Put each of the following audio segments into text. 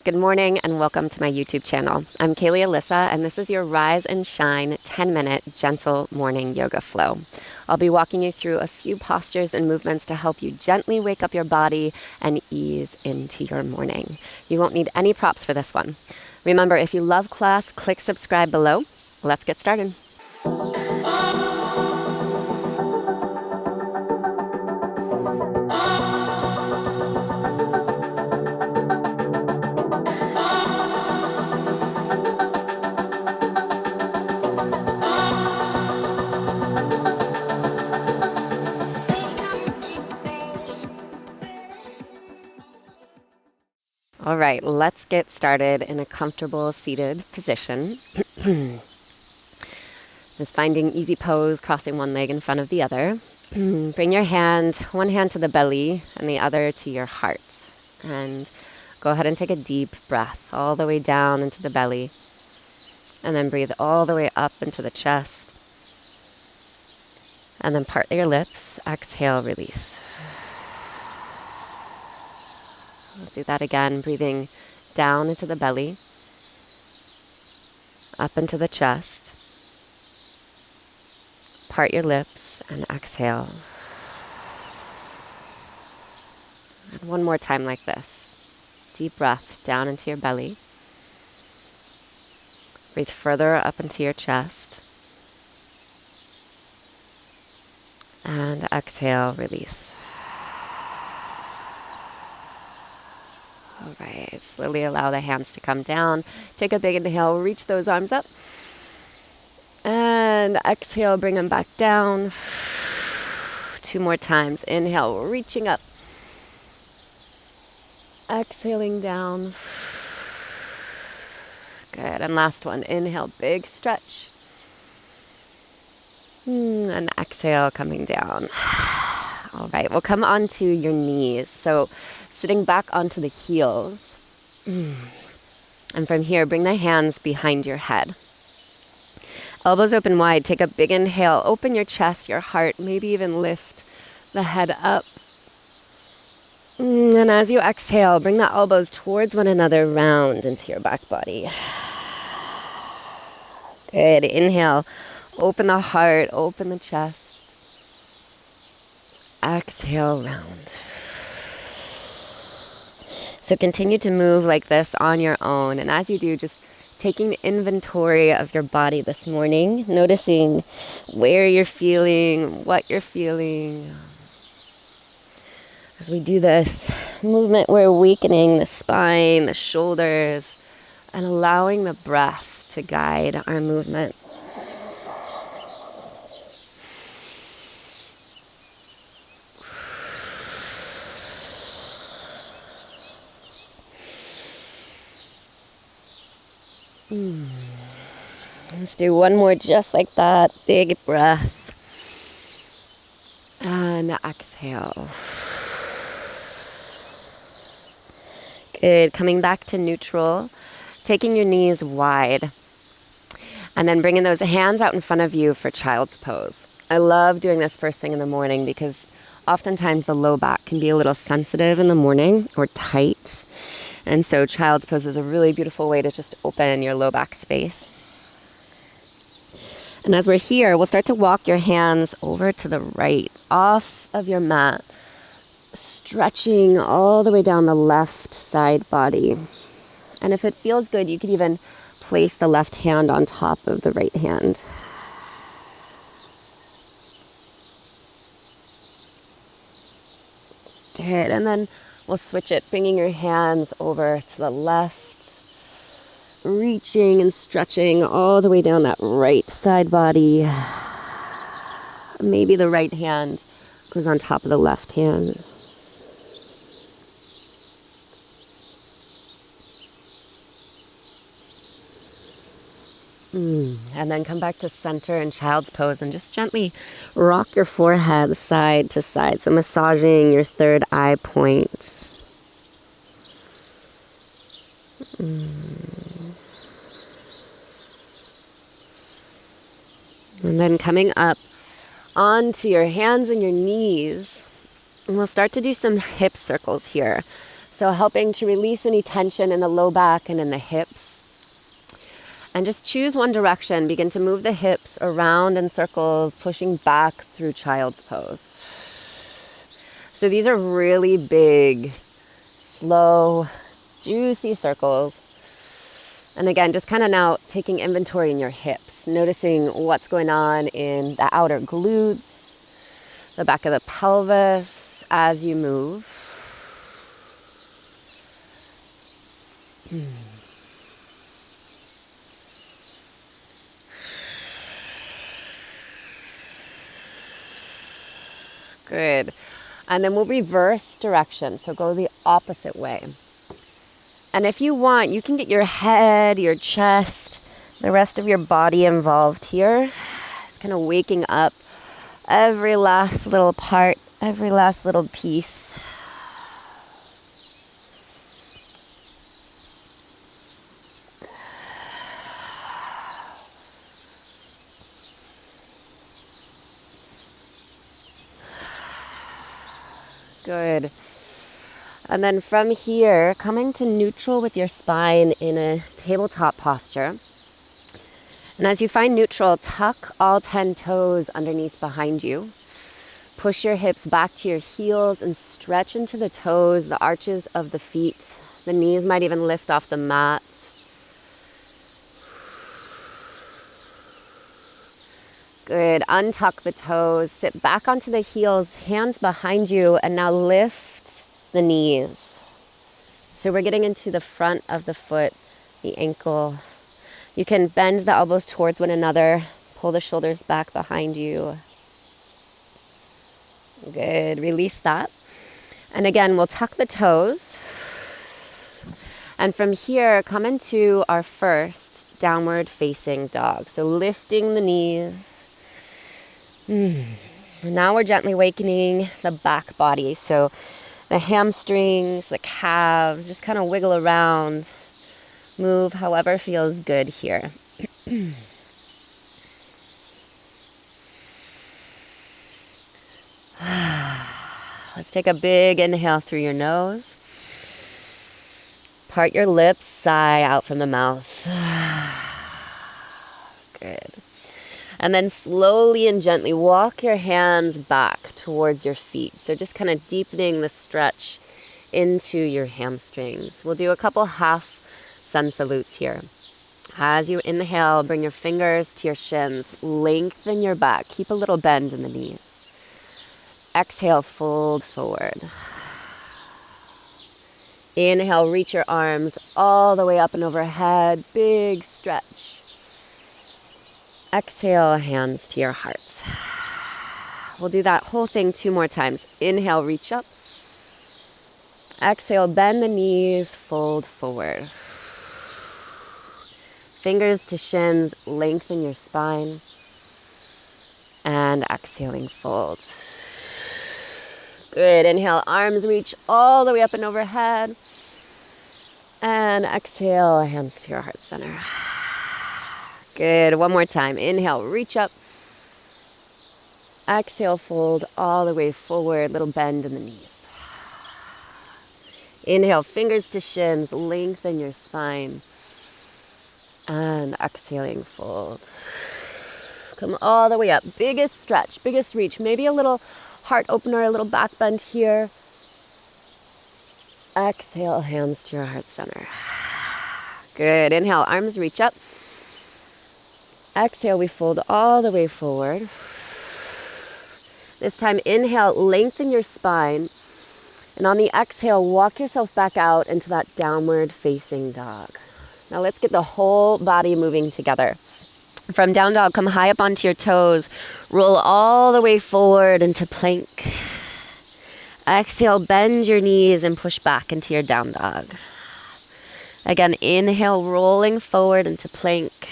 Good morning and welcome to my YouTube channel. I'm Caley Alyssa and this is your Rise and Shine 10-minute gentle morning yoga flow. I'll be walking you through a few postures and movements to help you gently wake up your body and ease into your morning. You won't need any props for this one. Remember, if you love class, click subscribe below. Let's get started. All right, let's get started in a comfortable seated position. Just finding easy pose, crossing one leg in front of the other. Bring your one hand to the belly and the other to your heart. And go ahead and take a deep breath all the way down into the belly. And then breathe all the way up into the chest. And then part your lips, exhale, release. We'll do that again, breathing down into the belly, up into the chest. Part your lips and exhale. And one more time like this. Deep breath down into your belly. Breathe further up into your chest. And exhale, release. All right, slowly allow the hands to come down. Take a big inhale, reach those arms up. And exhale, bring them back down. 2 more times. Inhale, reaching up. Exhaling down. Good, and last one. Inhale, big stretch. And exhale, coming down. All right, we'll come onto your knees. So sitting back onto the heels. And from here, bring the hands behind your head. Elbows open wide. Take a big inhale. Open your chest, your heart. Maybe even lift the head up. And as you exhale, bring the elbows towards one another, round into your back body. Good. Inhale. Open the heart. Open the chest. Exhale, round. So continue to move like this on your own. And as you do, just taking inventory of your body this morning, noticing where you're feeling, what you're feeling. As we do this movement, we're weakening the spine, the shoulders, and allowing the breath to guide our movement. Let's do one more just like that. Big breath. And exhale. Good. Coming back to neutral. Taking your knees wide. And then bringing those hands out in front of you for child's pose. I love doing this first thing in the morning because oftentimes the low back can be a little sensitive in the morning or tight. And so child's pose is a really beautiful way to just open your low back space. And as we're here, we'll start to walk your hands over to the right, off of your mat, stretching all the way down the left side body. And if it feels good, you could even place the left hand on top of the right hand. Good, and then we'll switch it, bringing your hands over to the left, reaching and stretching all the way down that right side body. Maybe the right hand goes on top of the left hand. And then come back to center in child's pose and just gently rock your forehead side to side. So massaging your third eye point. And then coming up onto your hands and your knees. And we'll start to do some hip circles here. So helping to release any tension in the low back and in the hips. And just choose one direction. Begin to move the hips around in circles, pushing back through child's pose. So these are really big, slow, juicy circles. And again, just kind of now taking inventory in your hips, noticing what's going on in the outer glutes, the back of the pelvis as you move. Good. And then we'll reverse direction. So go the opposite way. And if you want, you can get your head, your chest, the rest of your body involved here. Just kind of waking up every last little part, every last little piece. Good. And then from here, coming to neutral with your spine in a tabletop posture. And as you find neutral, tuck all 10 toes underneath behind you. Push your hips back to your heels and stretch into the toes, the arches of the feet. The knees might even lift off the mat. Good. Untuck the toes, sit back onto the heels, hands behind you, and now lift the knees. So we're getting into the front of the foot, the ankle. You can bend the elbows towards one another, pull the shoulders back behind you. Good. Release that. And again, we'll tuck the toes. And from here, come into our first downward facing dog. So lifting the knees. And now we're gently awakening the back body. So the hamstrings, the calves, just kind of wiggle around. Move however feels good here. Let's take a big inhale through your nose. Part your lips, sigh out from the mouth. Good. And then slowly and gently walk your hands back towards your feet. So just kind of deepening the stretch into your hamstrings. We'll do a couple half sun salutes here. As you inhale, bring your fingers to your shins. Lengthen your back. Keep a little bend in the knees. Exhale, fold forward. Inhale, reach your arms all the way up and overhead. Big stretch. Exhale, hands to your heart. We'll do that whole thing 2 more times. Inhale, reach up. Exhale, bend the knees, fold forward. Fingers to shins, lengthen your spine. And exhaling, fold. Good. Inhale, arms reach all the way up and overhead. And exhale, hands to your heart center. Good. One more time. Inhale, reach up. Exhale, fold all the way forward. Little bend in the knees. Inhale, fingers to shins. Lengthen your spine. And exhaling, fold. Come all the way up. Biggest stretch, biggest reach. Maybe a little heart opener, a little back bend here. Exhale, hands to your heart center. Good. Inhale, arms reach up. Exhale, we fold all the way forward. This time, inhale, lengthen your spine. And on the exhale, walk yourself back out into that downward facing dog. Now let's get the whole body moving together. From down dog, come high up onto your toes. Roll all the way forward into plank. Exhale, bend your knees and push back into your down dog. Again, inhale, rolling forward into plank.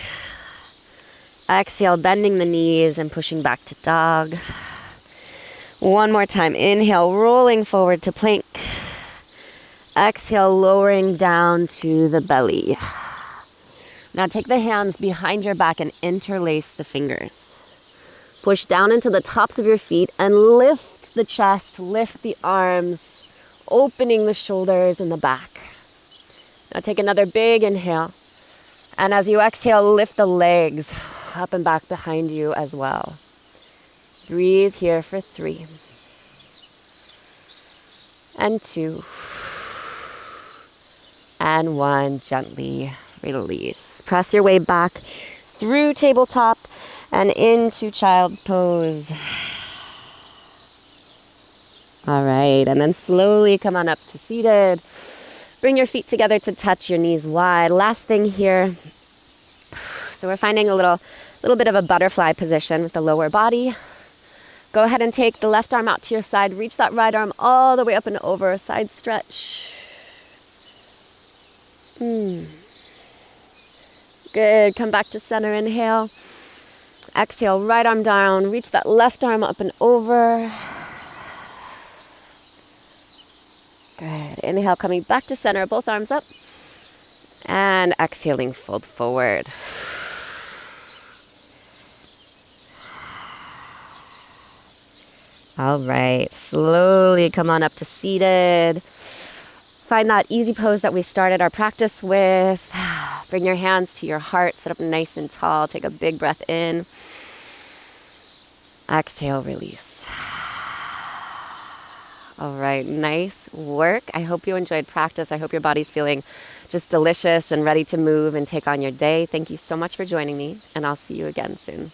Exhale, bending the knees and pushing back to dog. One more time. Inhale, rolling forward to plank. Exhale, lowering down to the belly. Now take the hands behind your back and interlace the fingers. Push down into the tops of your feet and lift the chest, lift the arms opening the shoulders and the back. Now take another big inhale. And as you exhale, lift the legs up and back behind you as well. Breathe here for 3. And 2. And 1. Gently release. Press your way back through tabletop and into child's pose. All right, and then slowly come on up to seated. Bring your feet together to touch your knees wide. Last thing here. So we're finding a little bit of a butterfly position with the lower body. Go ahead and take the left arm out to your side. Reach that right arm all the way up and over. Side stretch. Good. Come back to center. Inhale. Exhale. Right arm down. Reach that left arm up and over. Good. Inhale, coming back to center, both arms up. And exhaling, fold forward. All right, slowly come on up to seated. Find that easy pose that we started our practice with. Bring your hands to your heart, sit up nice and tall. Take a big breath in. Exhale, release. All right, nice work. I hope you enjoyed practice. I hope your body's feeling just delicious and ready to move and take on your day. Thank you so much for joining me, and I'll see you again soon.